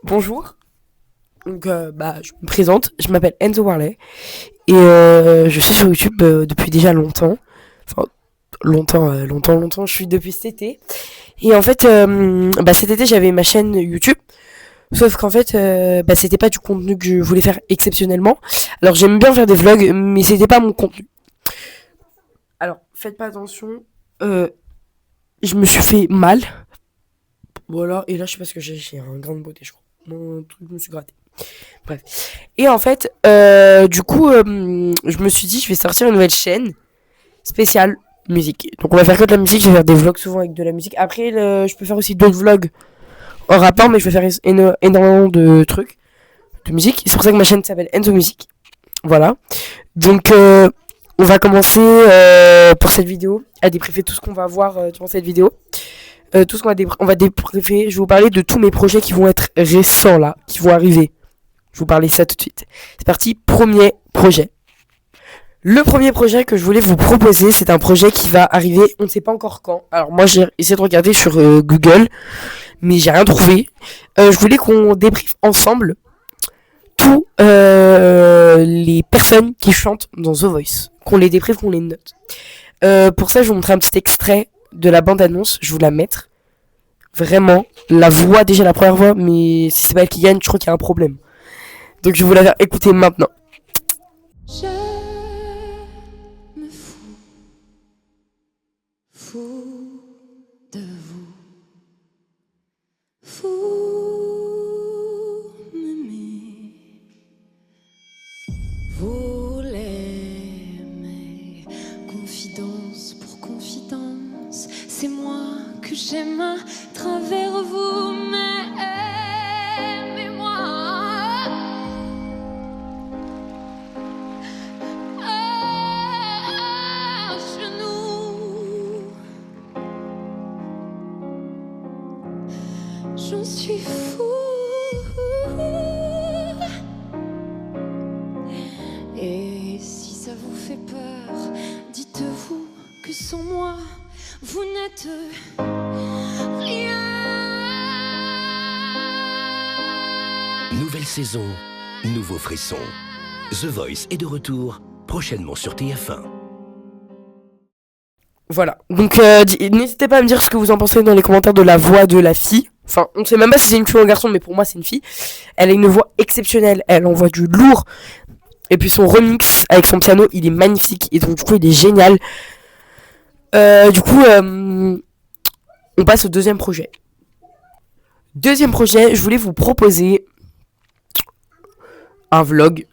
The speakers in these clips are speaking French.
Bonjour, donc je me présente, je m'appelle Enzo Warley et je suis sur YouTube depuis déjà longtemps. Enfin, longtemps, je suis depuis cet été. Et en fait, cet été j'avais ma chaîne YouTube, sauf qu'en fait, c'était pas du contenu que je voulais faire exceptionnellement. Alors j'aime bien faire des vlogs, mais c'était pas mon contenu. Alors faites pas attention, je me suis fait mal. Voilà, et là je sais pas ce que j'ai un grain de beauté, je crois. Mon truc, je me suis gratté. Bref. Et en fait, je me suis dit, je vais sortir une nouvelle chaîne spéciale musique. Donc on va faire que de la musique, je vais faire des vlogs souvent avec de la musique. Après, je peux faire aussi d'autres vlogs en rapport, mais je vais faire énormément de trucs, de musique. C'est pour ça que ma chaîne s'appelle Enzo Music. Voilà. Donc on va commencer pour cette vidéo à débriefer tout ce qu'on va voir durant cette vidéo. Tout ce qu'on va débriefer. Je vais vous parler de tous mes projets qui vont être récents là, qui vont arriver. Je vais vous parler ça tout de suite. C'est parti, premier projet. Le premier projet que je voulais vous proposer, c'est un projet qui va arriver, on ne sait pas encore quand. Alors moi j'ai essayé de regarder sur Google, mais j'ai rien trouvé. Je voulais qu'on débriefe ensemble tous les personnes qui chantent dans The Voice. Qu'on les débriefe, qu'on les note. Pour ça, je vais vous montrer un petit extrait de la bande-annonce. Je vais vous la mettre. Vraiment, la voix, déjà la première voix, mais si c'est pas elle qui gagne, je crois qu'il y a un problème. Donc je vais vous la faire écouter maintenant. Je me fous de vous. Vous m'aimez, vous l'aimez. Confidence pour confidence, c'est moi que j'aime à travers vous, mais aimez-moi. À genoux, j'en suis fou. Et si ça vous fait peur, dites-vous que sans moi, vous n'êtes rien. Nouvelle saison, nouveau frisson. The Voice est de retour, prochainement sur TF1. Voilà. Donc n'hésitez pas à me dire ce que vous en pensez dans les commentaires de la voix de la fille. Enfin, on sait même pas si c'est une fille ou un garçon, mais pour moi c'est une fille. Elle a une voix exceptionnelle, elle envoie du lourd. Et puis son remix avec son piano, il est magnifique. Et donc du coup, il est génial. On passe au deuxième projet. Deuxième projet, je voulais vous proposer un vlog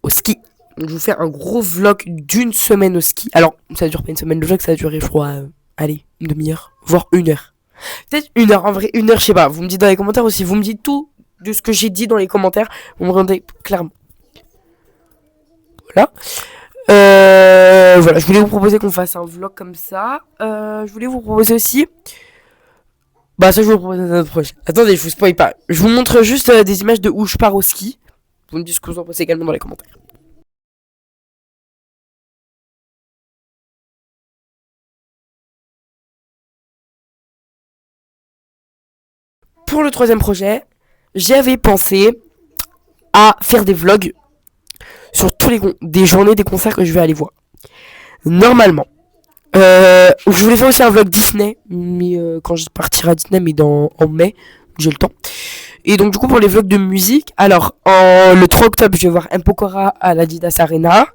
au ski. Donc, je vous fais un gros vlog d'une semaine au ski. Alors, ça dure pas une semaine, le vlog ça a duré, je crois, allez, une demi-heure, voire une heure. Peut-être une heure, en vrai, une heure, je sais pas. Vous me dites dans les commentaires aussi, vous me dites tout de ce que j'ai dit dans les commentaires. Vous me rendez clairement. Voilà. Voilà, je voulais vous proposer qu'on fasse un vlog comme ça. Je voulais vous proposer aussi. Ça je vous propose un autre projet. Attendez, je vous spoil pas. Je vous montre juste des images de où je pars au ski. Vous me dites ce que vous en pensez également dans les commentaires. Pour le troisième projet, j'avais pensé à faire des vlogs sur tous des journées des concerts que je vais aller voir. Normalement. Je voulais faire aussi un vlog Disney, mais quand je partirai à Disney, mais en mai, j'ai le temps. Et donc du coup pour les vlogs de musique, alors le 3 octobre je vais voir Mpokora à l'Adidas Arena.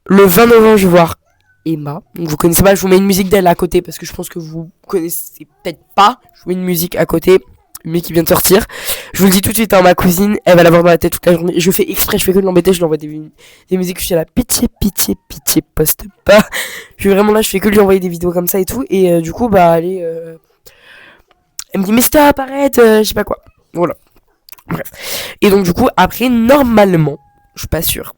Le 20 novembre je vais voir Emma. Donc vous connaissez pas, je vous mets une musique d'elle à côté parce que je pense que vous connaissez peut-être pas. Je vous mets une musique à côté, une musique qui vient de sortir. Je vous le dis tout de suite, ma cousine, elle va l'avoir dans la tête toute la journée. Je fais exprès, je fais que de l'embêter, je lui envoie des musiques, je suis là, pitié, poste pas. Je suis vraiment là, je fais que lui envoyer des vidéos comme ça et tout. Et du coup, allez, elle me dit, mais stop, arrête, je sais pas quoi. Voilà. Bref. Et donc, du coup, après, normalement, je suis pas sûre.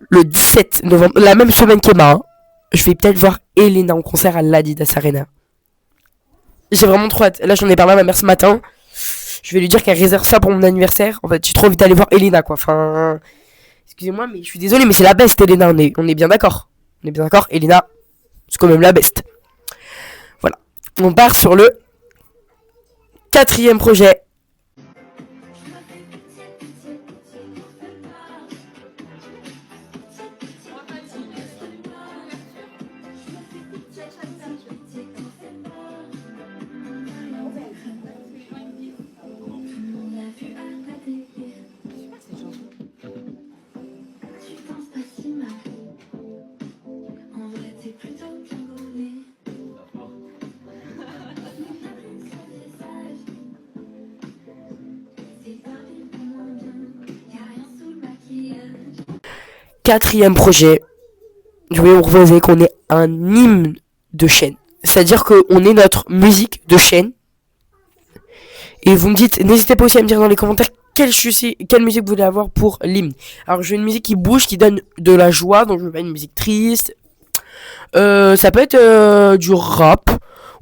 Le 17 novembre, la même semaine qu'Emma, je vais peut-être voir Elena en concert à l'Adidas Arena. J'ai vraiment trop hâte. Là, j'en ai parlé à ma mère ce matin. Je vais lui dire qu'elle réserve ça pour mon anniversaire. En fait, j'ai trop envie d'aller voir Elena, quoi. Enfin, excusez-moi, mais je suis désolé, mais c'est la best, Elena. On est bien d'accord. On est bien d'accord, Elena, c'est quand même la best. Voilà. On part sur le 4e projet. Quatrième projet, je vais vous proposer qu'on ait un hymne de chaîne. C'est-à-dire qu'on ait notre musique de chaîne. Et vous me dites, n'hésitez pas aussi à me dire dans les commentaires quelle musique vous voulez avoir pour l'hymne. Alors j'ai une musique qui bouge, qui donne de la joie, donc je veux pas une musique triste. Ça peut être du rap.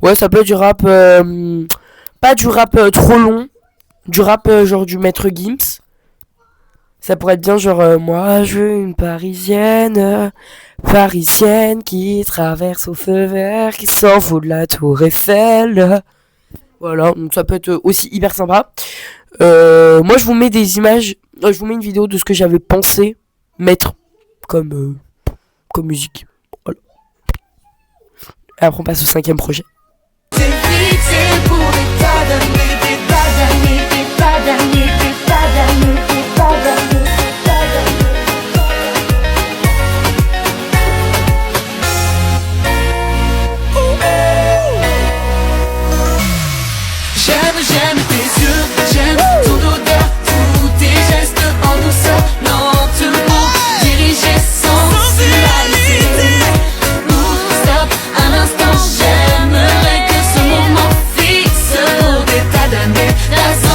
Ouais, ça peut être du rap, pas du rap trop long. Du rap genre du Maître Gims. Ça pourrait être bien genre moi je veux une parisienne qui traverse au feu vert, qui s'en fout de la tour Eiffel. Voilà, donc ça peut être aussi hyper sympa. Moi je vous mets des images, je vous mets une vidéo de ce que j'avais pensé mettre comme musique. Voilà. Et après on passe au 5e projet. J'aime tes yeux, j'aime ton odeur, tous tes gestes en douceur, lentement dirigés sans sensualité. Stop un instant, j'aimerais que ce moment fixe pour des tas d'années la sensualité.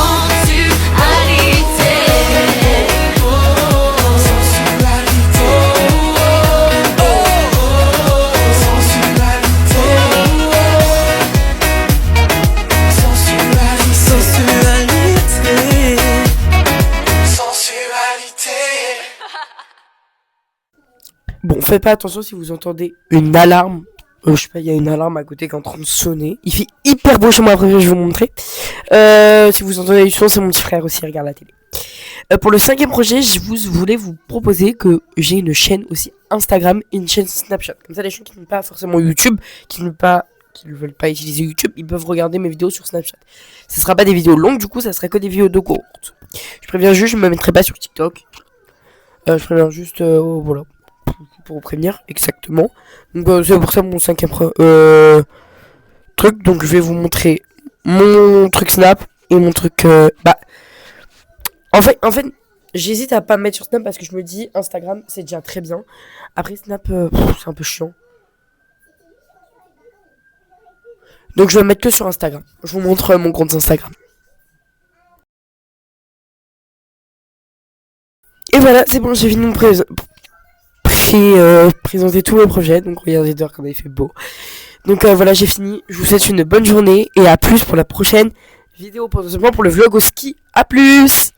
Bon, faites pas attention si vous entendez une alarme. Je sais pas, il y a une alarme à côté qui est en train de sonner. Il fait hyper beau chez moi, après je vais vous montrer. Si vous entendez du son, c'est mon petit frère aussi, il regarde la télé. Pour le 5e projet, je voulais vous proposer que j'ai une chaîne aussi Instagram et une chaîne Snapchat. Comme ça, les gens qui n'ont pas forcément YouTube, qui ne veulent pas utiliser YouTube, ils peuvent regarder mes vidéos sur Snapchat. Ce sera pas des vidéos longues, du coup, ça sera que des vidéos de courtes. Je préviens juste, je me mettrai pas sur TikTok. Je préviens juste, voilà. Pour vous prévenir exactement. Donc c'est pour ça mon 5e truc. Donc je vais vous montrer mon truc Snap et mon truc en fait j'hésite à pas mettre sur Snap parce que je me dis Instagram c'est déjà très bien. Après Snap c'est un peu chiant. Donc je vais mettre que sur Instagram. Je vous montre mon compte Instagram. Et voilà, c'est bon, j'ai fini mon présenter tous mes projets. Donc regardez dehors comme il fait beau. Donc voilà, j'ai fini. Je vous souhaite une bonne journée et à plus pour la prochaine vidéo, potentiellement pour le vlog au ski. À plus.